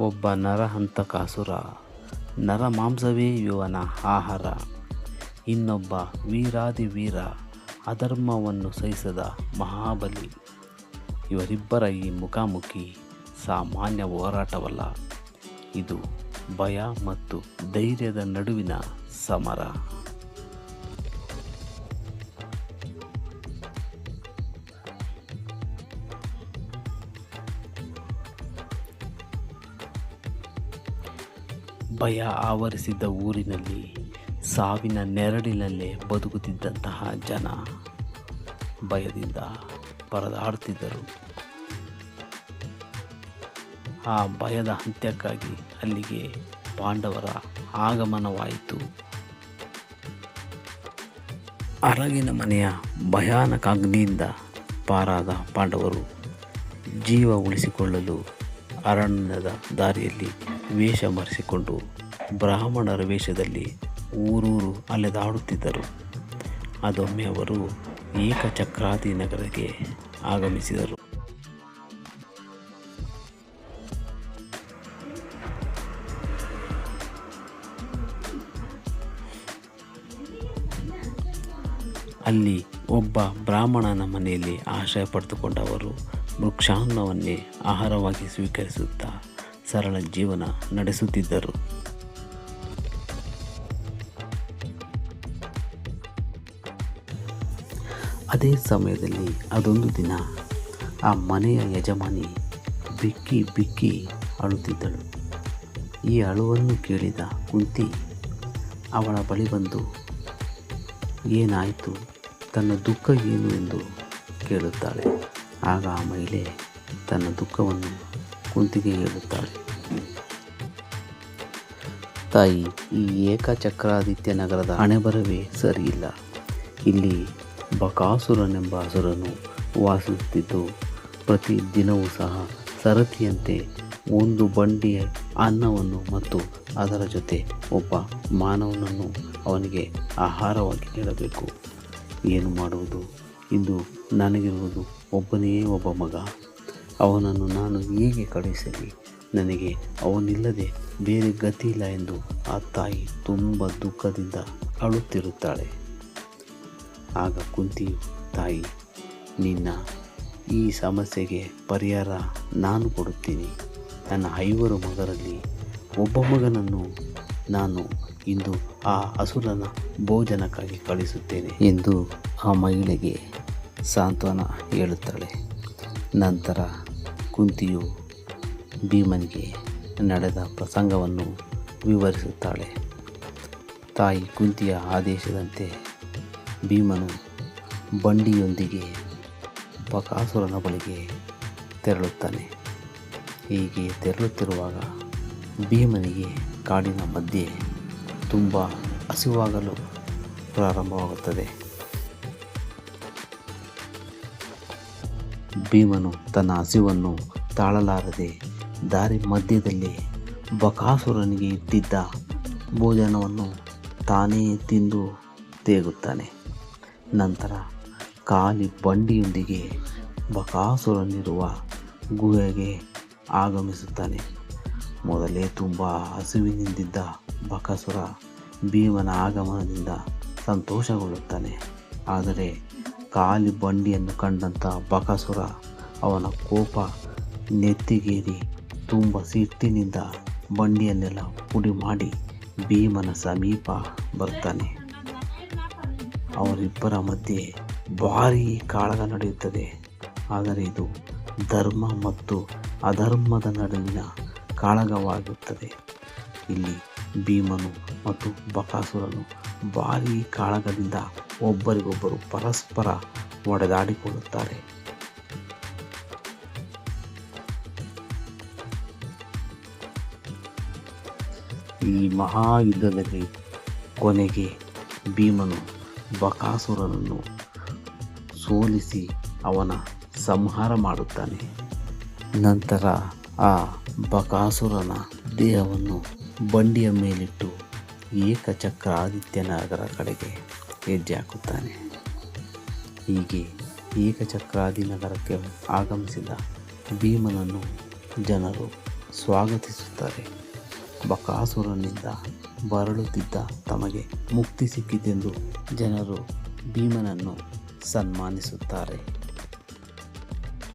ಒಬ್ಬ ನರಹಂತಕಾಸುರ. ನರಮಾಂಸವೇ ಇವನ ಆಹಾರ. ಇನ್ನೊಬ್ಬ ವೀರಾದಿ ವೀರ, ಅಧರ್ಮವನ್ನು ಸಹಿಸದ ಮಹಾಬಲಿ. ಇವರಿಬ್ಬರ ಈ ಮುಖಾಮುಖಿ ಸಾಮಾನ್ಯ ಹೋರಾಟವಲ್ಲ. ಇದು ಭಯ ಮತ್ತು ಧೈರ್ಯದ ನಡುವಿನ ಸಮರ. ಭಯ ಆವರಿಸಿದ್ದ ಊರಿನಲ್ಲಿ ಸಾವಿನ ನೆರಳಿನಲ್ಲೇ ಬದುಕುತ್ತಿದ್ದಂತಹ ಜನ ಭಯದಿಂದ ಪರದಾಡುತ್ತಿದ್ದರು. ಆ ಭಯದ ಅಂತ್ಯಕ್ಕಾಗಿ ಅಲ್ಲಿಗೆ ಪಾಂಡವರ ಆಗಮನವಾಯಿತು. ಅರಗಿನ ಮನೆಯ ಭಯಾನಕ ಅಗ್ನಿಯಿಂದ ಪಾರಾದ ಪಾಂಡವರು ಜೀವ ಉಳಿಸಿಕೊಳ್ಳಲು ಅರಣ್ಯದ ದಾರಿಯಲ್ಲಿ ವೇಷ ಮರೆಸಿಕೊಂಡು ಬ್ರಾಹ್ಮಣರ ವೇಷದಲ್ಲಿ ಊರೂರು ಅಲೆದಾಡುತ್ತಿದ್ದರು. ಅದೊಮ್ಮೆ ಅವರು ಏಕಚಕ್ರಾದಿ ನಗರಕ್ಕೆ ಆಗಮಿಸಿದರು. ಅಲ್ಲಿ ಒಬ್ಬ ಬ್ರಾಹ್ಮಣನ ಮನೆಯಲ್ಲಿ ಆಶ್ರಯ ಪಡೆದುಕೊಂಡವರು ವೃಕ್ಷಾನ್ನವನ್ನೇ ಆಹಾರವಾಗಿ ಸ್ವೀಕರಿಸುತ್ತಾ ಸರಳ ಜೀವನ ನಡೆಸುತ್ತಿದ್ದರು. ಅದೇ ಸಮಯದಲ್ಲಿ ಅದೊಂದು ದಿನ ಆ ಮನೆಯ ಯಜಮಾನಿ ಬಿಕ್ಕಿ ಬಿಕ್ಕಿ ಅಳುತ್ತಿದ್ದಳು. ಈ ಅಳುವನ್ನು ಕೇಳಿದ ಕುಂತಿ ಅವಳ ಬಳಿ ಬಂದು ಏನಾಯಿತು, ತನ್ನ ದುಃಖ ಏನು ಎಂದು ಕೇಳುತ್ತಾಳೆ. ಆಗ ಆ ಮಹಿಳೆ ತನ್ನ ದುಃಖವನ್ನು ಕುಂತಿಗೆ ಹೇಳುತ್ತಾಳೆ. ತಾಯಿ, ಈ ಏಕಚಕ್ರಾದಿತ್ಯ ನಗರದ ಹಣೆಬರವೇ ಸರಿಯಿಲ್ಲ. ಇಲ್ಲಿ ಬಕಾಸುರನೆಂಬ ಅಸುರನು ವಾಸಿಸುತ್ತಿದ್ದು ಪ್ರತಿ ದಿನವೂ ಸಹ ಸರತಿಯಂತೆ ಒಂದು ಬಂಡಿ ಅನ್ನವನ್ನು ಮತ್ತು ಅದರ ಜೊತೆ ಒಬ್ಬ ಮಾನವನನ್ನು ಅವನಿಗೆ ಆಹಾರವಾಗಿ ನೀಡಬೇಕು. ಏನು ಮಾಡುವುದು? ಇಂದು ನನಗಿರುವುದು ಒಬ್ಬನೇ ಒಬ್ಬ ಮಗ. ಅವನನ್ನು ನಾನು ಹೇಗೆ ಕಳುಹಿಸಲಿ? ನನಗೆ ಅವನಿಲ್ಲದೆ ಬೇರೆ ಗತಿಯಿಲ್ಲ ಎಂದು ಆ ತಾಯಿ ತುಂಬ ದುಃಖದಿಂದ ಅಳುತ್ತಿರುತ್ತಾಳೆ. ಆಗ ಕುಂತಿಯು, ತಾಯಿ, ನಿನ್ನ ಈ ಸಮಸ್ಯೆಗೆ ಪರಿಹಾರ ನಾನು ಕೊಡುತ್ತೀನಿ. ನನ್ನ 5 ಮಗರಲ್ಲಿ ಒಬ್ಬ ಮಗನನ್ನು ನಾನು ಇಂದು ಆ ಅಸುರನ ಭೋಜನಕ್ಕಾಗಿ ಕಳಿಸುತ್ತೇನೆ ಎಂದು ಆ ಮಹಿಳೆಗೆ ಸಾಂತ್ವನ ಹೇಳುತ್ತಾಳೆ. ನಂತರ ಕುಂತಿಯು ಭೀಮನಿಗೆ ನಡೆದ ಪ್ರಸಂಗವನ್ನು ವಿವರಿಸುತ್ತಾಳೆ. ತಾಯಿ ಕುಂತಿಯ ಆದೇಶದಂತೆ ಭೀಮನು ಬಂಡಿಯೊಂದಿಗೆ ಬಕಾಸುರನ ಬಳಿಗೆ ತೆರಳುತ್ತಾನೆ. ಹೀಗೆ ತೆರಳುತ್ತಿರುವಾಗ ಭೀಮನಿಗೆ ಕಾಡಿನ ಮಧ್ಯೆ ತುಂಬ ಹಸಿವಾಗಲು ಪ್ರಾರಂಭವಾಗುತ್ತದೆ. ಭೀಮನು ತನ್ನ ಹಸಿವನ್ನು ತಾಳಲಾರದೆ ದಾರಿ ಮಧ್ಯದಲ್ಲಿ ಬಕಾಸುರನಿಗೆ ಇಟ್ಟಿದ್ದ ಭೋಜನವನ್ನು ತಾನೇ ತಿಂದು ತೇಗುತ್ತಾನೆ. ನಂತರ ಖಾಲಿ ಬಂಡಿಯೊಂದಿಗೆ ಬಕಾಸುರನಿರುವ ಗುಹೆಗೆ ಆಗಮಿಸುತ್ತಾನೆ. ಮೊದಲೇ ತುಂಬ ಹಸಿವಿನಿಂದಿದ್ದ ಬಕಾಸುರ ಭೀಮನ ಆಗಮನದಿಂದ ಸಂತೋಷಗೊಳ್ಳುತ್ತಾನೆ. ಆದರೆ ಖಾಲಿ ಬಂಡಿಯನ್ನು ಕಂಡಂಥ ಬಕಾಸುರ ಅವನ ಕೋಪ ನೆತ್ತಿಗೇರಿ ತುಂಬ ಸಿಟ್ಟಿನಿಂದ ಬಂಡಿಯನ್ನೆಲ್ಲ ಪುಡಿ ಮಾಡಿ ಭೀಮನ ಸಮೀಪ ಬರ್ತಾನೆ. ಅವರಿಬ್ಬರ ಮಧ್ಯೆ ಭಾರೀ ಕಾಳಗ ನಡೆಯುತ್ತದೆ. ಆದರೆ ಇದು ಧರ್ಮ ಮತ್ತು ಅಧರ್ಮದ ನಡುವಿನ ಕಾಳಗವಾಗುತ್ತದೆ. ಇಲ್ಲಿ ಭೀಮನು ಮತ್ತು ಬಕಾಸುರನು ಭಾರೀ ಕಾಳಗದಿಂದ ಒಬ್ಬರಿಗೊಬ್ಬರು ಪರಸ್ಪರ ಹೊಡೆದಾಡಿಕೊಳ್ಳುತ್ತಾರೆ. ಈ ಮಹಾಯುದ್ಧದಲ್ಲಿ ಕೊನೆಗೆ ಭೀಮನು ಬಕಾಸುರನನ್ನು ಸೋಲಿಸಿ ಅವನ ಸಂಹಾರ ಮಾಡುತ್ತಾನೆ. ನಂತರ ಆ ಬಕಾಸುರನ ದೇಹವನ್ನು ಬಂಡಿಯ ಮೇಲಿಟ್ಟು ಏಕಚಕ್ರಾದಿತ್ಯ ನಗರ ಕಡೆಗೆ ಹೆಜ್ಜೆ ಹಾಕುತ್ತಾನೆ. ಹೀಗೆ ಏಕಚಕ್ರಾದಿ ನಗರಕ್ಕೆ ಆಗಮಿಸಿದ ಭೀಮನನ್ನು ಜನರು ಸ್ವಾಗತಿಸುತ್ತಾರೆ. ಬಕಾಸುರನಿಂದ ಬರಳುತ್ತಿದ್ದ ತಮಗೆ ಮುಕ್ತಿ ಸಿಕ್ಕಿತೆಂದು ಜನರು ಭೀಮನನ್ನು ಸನ್ಮಾನಿಸುತ್ತಾರೆ.